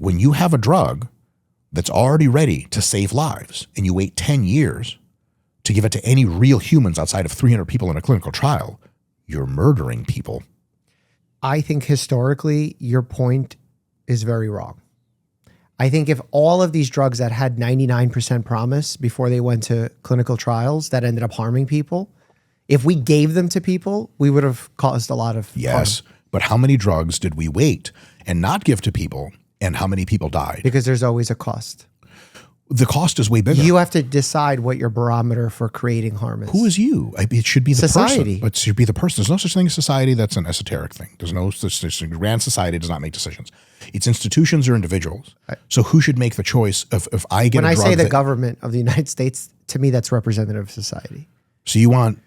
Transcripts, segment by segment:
when you have a drug that's already ready to save lives and you wait 10 years to give it to any real humans outside of 300 people in a clinical trial, you're murdering people. I think historically, your point is very wrong. I think if all of these drugs that had 99% promise before they went to clinical trials that ended up harming people, if we gave them to people, we would have caused a lot of harm. But how many drugs did we wait and not give to people, and how many people died? Because there's always a cost. The cost is way bigger. You have to decide what your barometer for creating harm is. Who is you? It should be the society. person. It should be the person. There's no such thing as society. That's an esoteric thing. There's no such thing. Grand society does not make decisions. It's institutions or individuals. So who should make the choice of if I get when a drug? When I say the government of the United States, to me, that's representative of society. So you want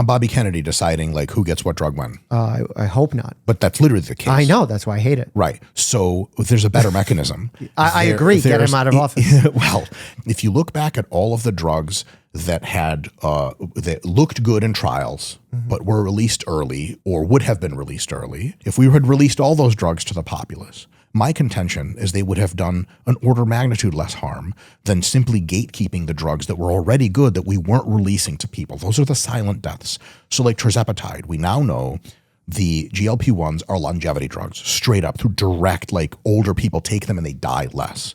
Bobby Kennedy deciding like who gets what drug when? I hope not. But that's literally the case. I know. That's why I hate it. Right. So there's a better mechanism. I agree. Get him out of office. Well, if you look back at all of the drugs that had that looked good in trials, but were released early or would have been released early, if we had released all those drugs to the populace, my contention is they would have done an order of magnitude less harm than simply gatekeeping the drugs that were already good that we weren't releasing to people. Those are the silent deaths. So like tirzepatide, we now know the GLP-1s are longevity drugs, straight up through direct, like older people take them and they die less.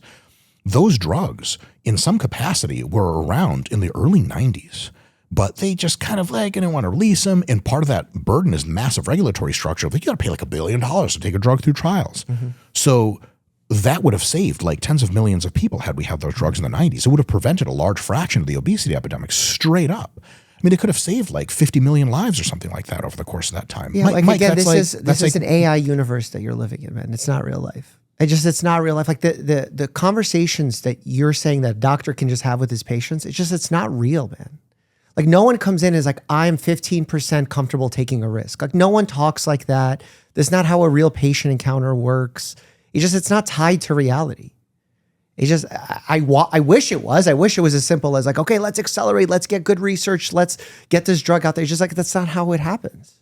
Those drugs, in some capacity, were around in the early 90s. But they just kind of like, didn't want to release them. And part of that burden is massive regulatory structure. Like you got to pay like $1 billion to take a drug through trials. So that would have saved like tens of millions of people had we had those drugs in the 90s. It would have prevented a large fraction of the obesity epidemic straight up. I mean, it could have saved like 50 million lives or something like that over the course of that time. Yeah, Mike, again, this is an AI universe that you're living in, man. It's not real life. It's not real life. Like the conversations that you're saying that a doctor can just have with his patients, it's not real, man. Like no one comes in and is like, I'm 15% comfortable taking a risk. Like no one talks like that. That's not how a real patient encounter works. It's not tied to reality. I wish it was. I wish it was as simple as like, okay, let's accelerate. Let's get good research. Let's get this drug out there. It's just like, that's not how it happens.